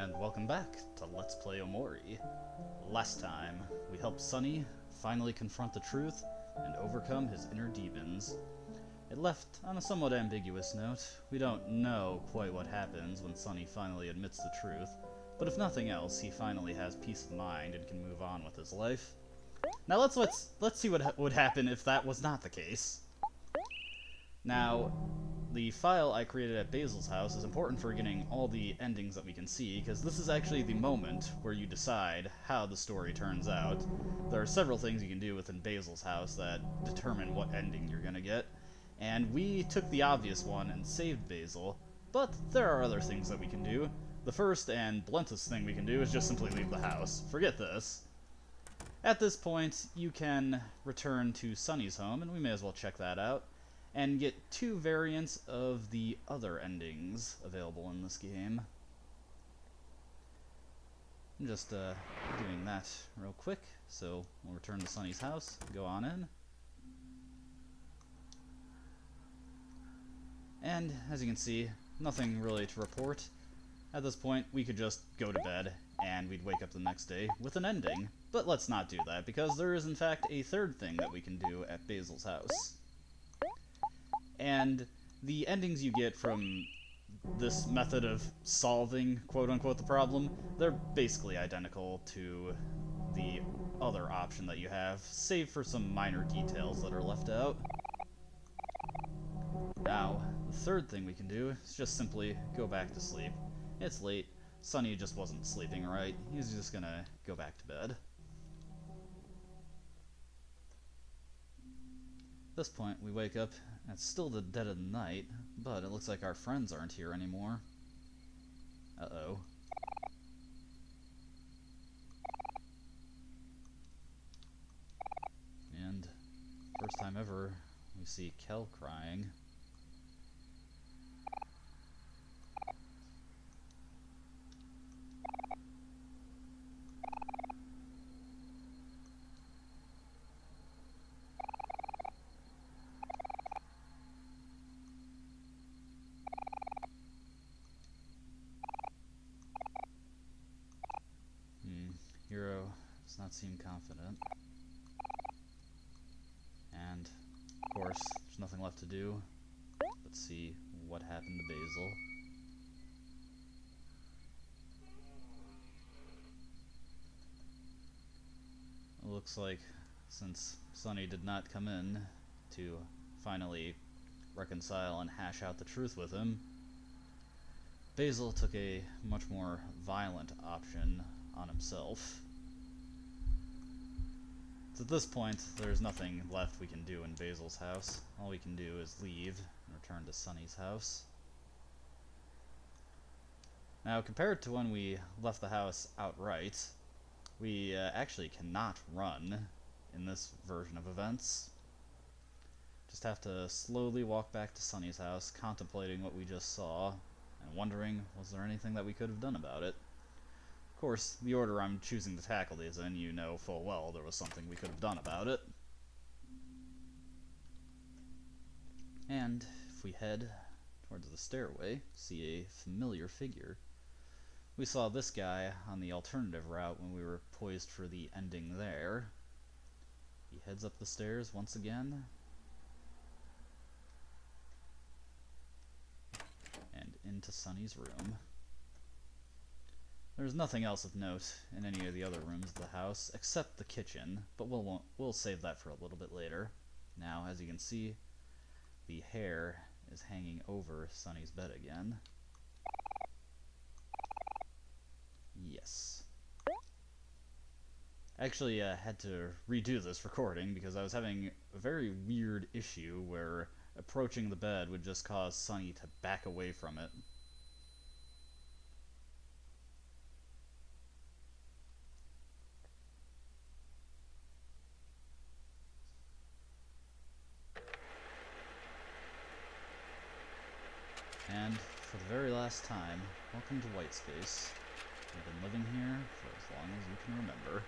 and welcome back to Let's Play Omori. Last time, we helped Sunny finally confront the truth and overcome his inner demons. It left on a somewhat ambiguous note. We don't know quite what happens when Sunny finally admits the truth, but if nothing else, he finally has peace of mind and can move on with his life. Now let's see what would happen if that was not the case. Now, the file I created at Basil's house is important for getting all the endings that we can see, because this is actually the moment where you decide how the story turns out. There are several things you can do within Basil's house that determine what ending you're gonna get, and we took the obvious one and saved Basil, but there are other things that we can do. The first and bluntest thing we can do is just simply leave the house. Forget this. At this point, you can return to Sunny's home, and we may as well check that out, and get two variants of the other endings available in this game. I'm just doing that real quick, so we'll return to Sunny's house, go on in. And, as you can see, nothing really to report. At this point, we could just go to bed, and we'd wake up the next day with an ending. But let's not do that, because there is in fact a third thing that we can do at Basil's house. And the endings you get from this method of solving, quote-unquote, the problem, they're basically identical to the other option that you have, save for some minor details that are left out. Now, the third thing we can do is just simply go back to sleep. It's late. Sunny just wasn't sleeping right. He's just gonna go back to bed. At this point, we wake up, and it's still the dead of night, but it looks like our friends aren't here anymore. Uh-oh. And, first time ever, we see Kel crying. Hiro does not seem confident. And, of course, there's nothing left to do. Let's see what happened to Basil. It looks like, since Sunny did not come in to finally reconcile and hash out the truth with him, Basil took a much more violent option on himself. So at this point, there's nothing left we can do in Basil's house. All we can do is leave and return to Sunny's house. Now, compared to when we left the house outright, we actually cannot run in this version of events. Just have to slowly walk back to Sunny's house, contemplating what we just saw, and wondering, was there anything that we could have done about it? Of course, the order I'm choosing to tackle these in, you know full well there was something we could have done about it. And if we head towards the stairway, see a familiar figure. We saw this guy on the alternative route when we were poised for the ending there. He heads up the stairs once again, and into Sunny's room. There's nothing else of note in any of the other rooms of the house, except the kitchen, but we'll save that for a little bit later. Now, as you can see, the hair is hanging over Sunny's bed again. Yes. Actually, I had to redo this recording because I was having a very weird issue where approaching the bed would just cause Sunny to back away from it. And for the very last time, welcome to Whitespace. I've been living here for as long as you can remember.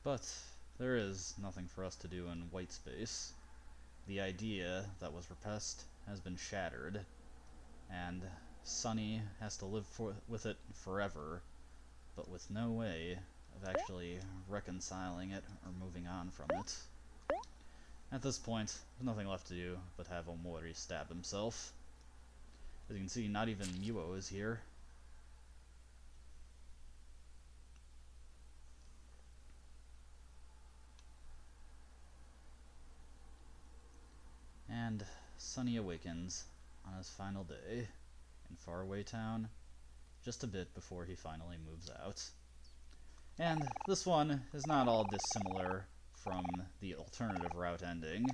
But There is nothing for us to do in white space. The idea that was repressed has been shattered, and Sunny has to live with it forever, but with no way of actually reconciling it or moving on from it. At this point, there's nothing left to do but have Omori stab himself. As you can see, not even Muo is here. And Sunny awakens on his final day in faraway town, just a bit before he finally moves out. And this one is not all dissimilar from the alternative route ending.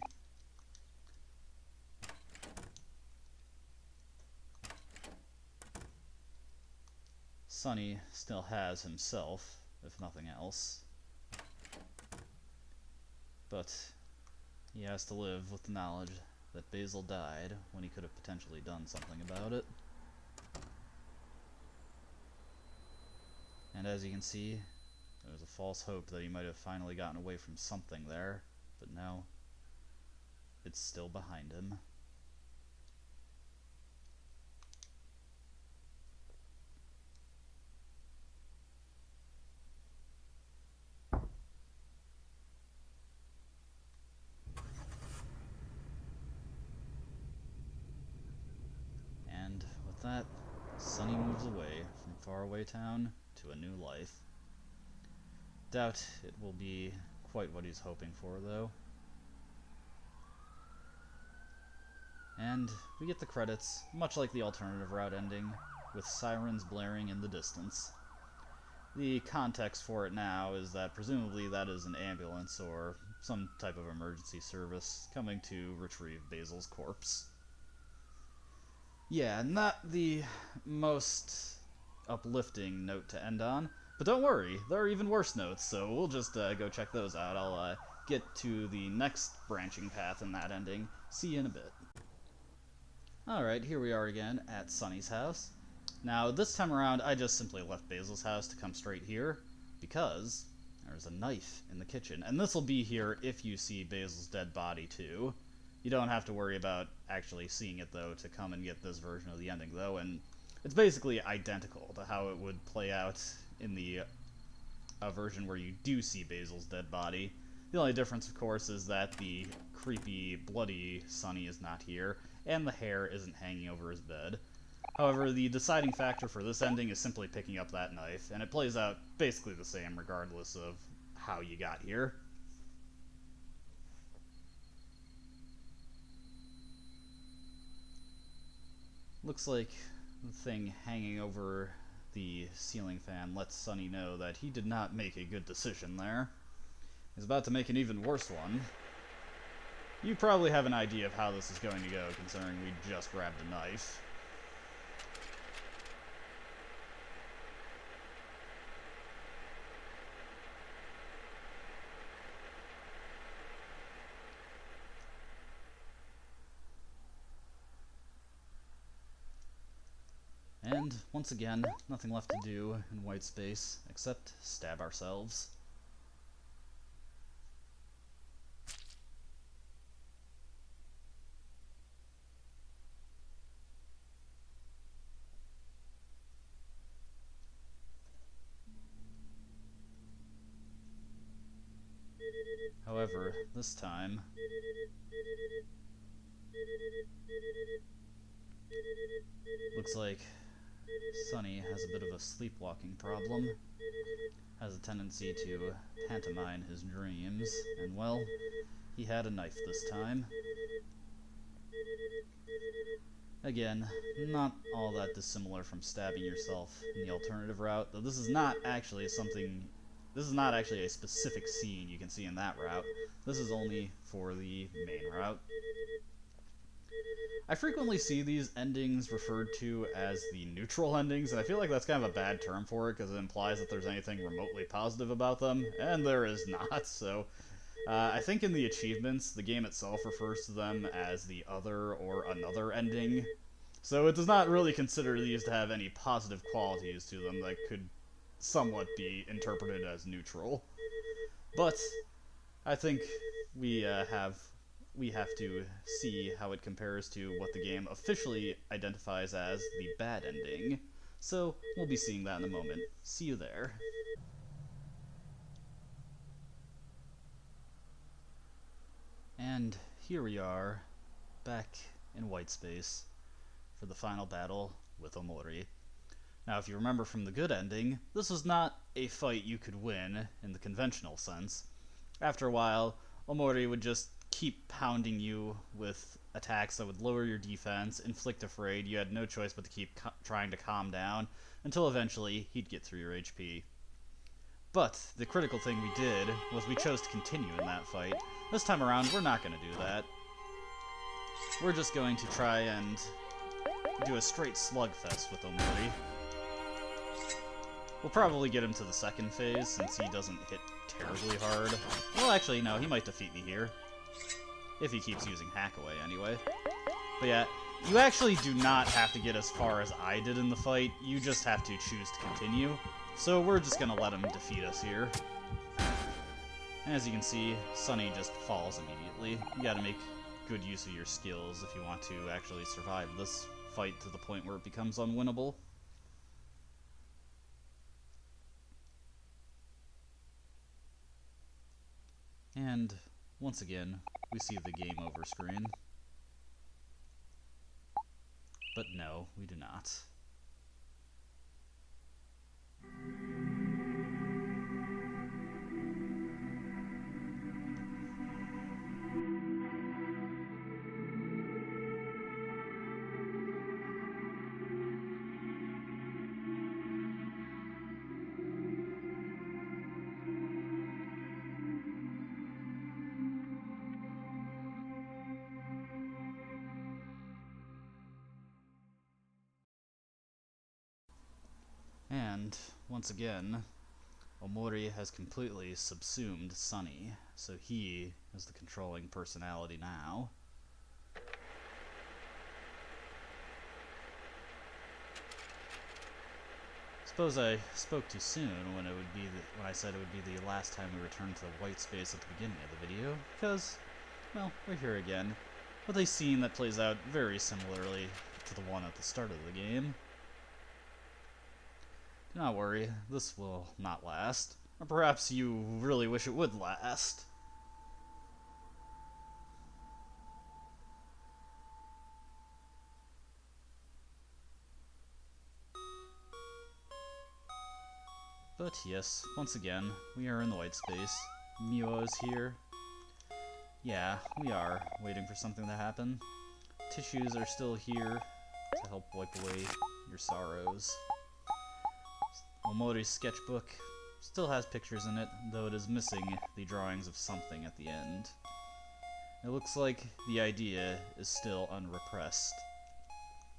Sunny still has himself, if nothing else. But he has to live with the knowledge that Basil died when he could have potentially done something about it. And as you can see, there's a false hope that he might have finally gotten away from something there, but no, it's still behind him. And with that, Sunny moves away from faraway town to a new life. Doubt it will be quite what he's hoping for, though. And we get the credits, much like the alternative route ending, with sirens blaring in the distance. The context for it now is that presumably that is an ambulance or some type of emergency service coming to retrieve Basil's corpse. Yeah, not the most uplifting note to end on, but don't worry, there are even worse notes, so we'll just go check those out. I'll get to the next branching path in that ending. See you in a bit. Alright, here we are again at Sunny's house. Now, this time around, I just simply left Basil's house to come straight here, because there's a knife in the kitchen. And this will be here if you see Basil's dead body, too. You don't have to worry about actually seeing it, though, to come and get this version of the ending, though, and it's basically identical to how it would play out in the version where you do see Basil's dead body. The only difference, of course, is that the creepy, bloody Sunny is not here, and the hair isn't hanging over his bed. However, the deciding factor for this ending is simply picking up that knife, and it plays out basically the same regardless of how you got here. Looks like the thing hanging over the ceiling fan lets Sunny know that he did not make a good decision there. He's about to make an even worse one. You probably have an idea of how this is going to go, considering we just grabbed a knife. And, once again, nothing left to do in white space except stab ourselves. However, this time, looks like Sunny has a bit of a sleepwalking problem, has a tendency to pantomime his dreams, and well, he had a knife this time. Again, not all that dissimilar from stabbing yourself in the alternative route, though this is not actually a specific scene you can see in that route. This is only for the main route. I frequently see these endings referred to as the neutral endings, and I feel like that's kind of a bad term for it because it implies that there's anything remotely positive about them, and there is not, so I think in the achievements, the game itself refers to them as the other or another ending, so it does not really consider these to have any positive qualities to them that could somewhat be interpreted as neutral. But I think we we have to see how it compares to what the game officially identifies as the bad ending. So we'll be seeing that in a moment. See you there. And here we are, back in white space for the final battle with Omori. Now, if you remember from the good ending, this was not a fight you could win in the conventional sense. After a while, Omori would just keep pounding you with attacks that would lower your defense, inflict afraid. You had no choice but to keep trying to calm down until eventually he'd get through your HP. But the critical thing we did was we chose to continue in that fight. This time around, we're not going to do that. We're just going to try and do a straight slugfest with Omori. We'll probably get him to the second phase, since he doesn't hit terribly hard. Well, actually, no, he might defeat me here. If he keeps using Hackaway, anyway. But yeah, you actually do not have to get as far as I did in the fight, you just have to choose to continue. So we're just gonna let him defeat us here. And as you can see, Sunny just falls immediately. You gotta make good use of your skills if you want to actually survive this fight to the point where it becomes unwinnable. And once again, we see the game over screen. But no, we do not. And, once again, Omori has completely subsumed Sunny, so he is the controlling personality now. Suppose I spoke too soon when when I said it would be the last time we returned to the white space at the beginning of the video, because, well, we're here again, with a scene that plays out very similarly to the one at the start of the game. Do not worry, this will not last. Or perhaps you really wish it would last. But yes, once again, we are in the white space. Miho is here. Yeah, we are waiting for something to happen. Tissues are still here to help wipe away your sorrows. Omori's sketchbook still has pictures in it, though it is missing the drawings of something at the end. It looks like the idea is still unrepressed.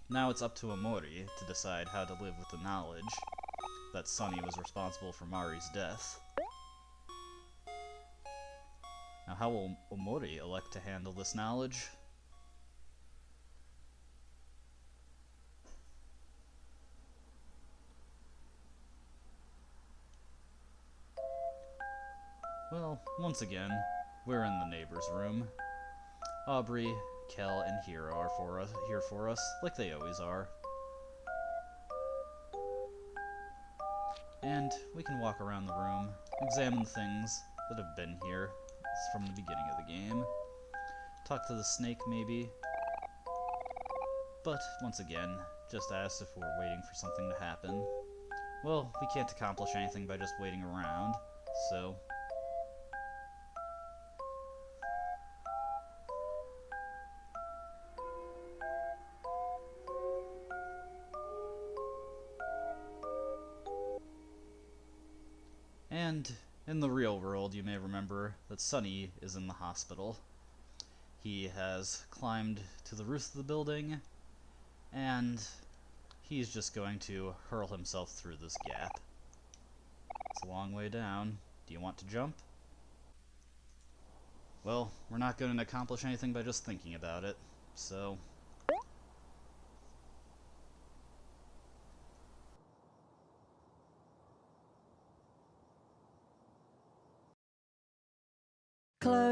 Now it's up to Omori to decide how to live with the knowledge that Sunny was responsible for Mari's death. Now how will Omori elect to handle this knowledge? Well, once again, we're in the neighbor's room. Aubrey, Kel, and Hiro are here for us, like they always are. And we can walk around the room, examine things that have been here from the beginning of the game. Talk to the snake, maybe. But, once again, just ask if we're waiting for something to happen. Well, we can't accomplish anything by just waiting around, so... And in the real world, you may remember that Sunny is in the hospital. He has climbed to the roof of the building, and he's just going to hurl himself through this gap. It's a long way down. Do you want to jump? Well, we're not going to accomplish anything by just thinking about it, so...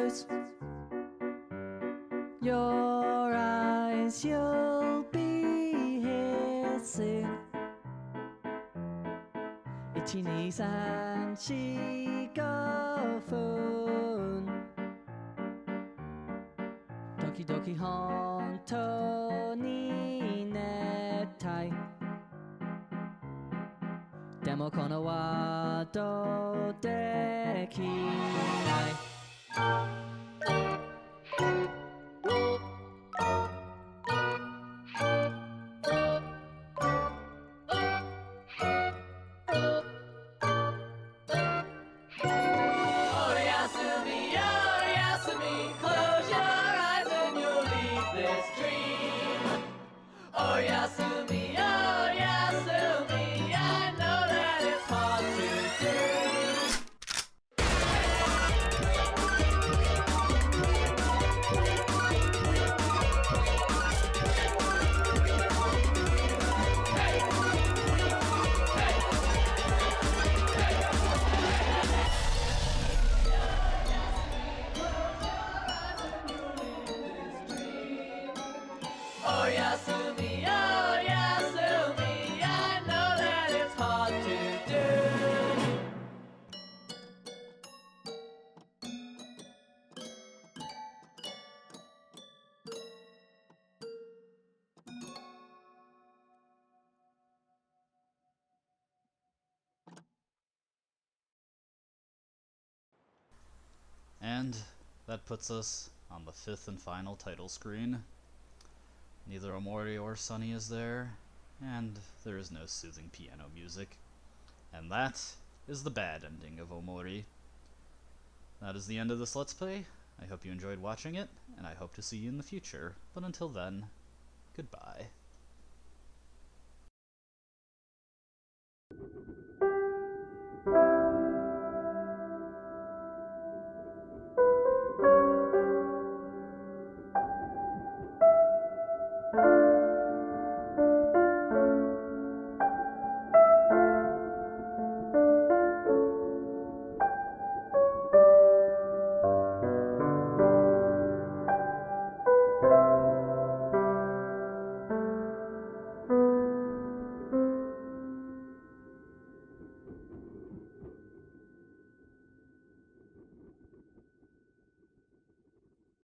close your eyes, you'll be here soon. 1、2、3、4、5分時々本当に熱帯でもこのワードできないOyasumi, Oyasumi, I know that it's hard to do. Oyasumi, Oyasumi, I know that it's hard to do. And that puts us on the fifth and final title screen. Neither Omori or Sunny is there, and there is no soothing piano music. And that is the bad ending of Omori. That is the end of this Let's Play. I hope you enjoyed watching it, and I hope to see you in the future. But until then, goodbye.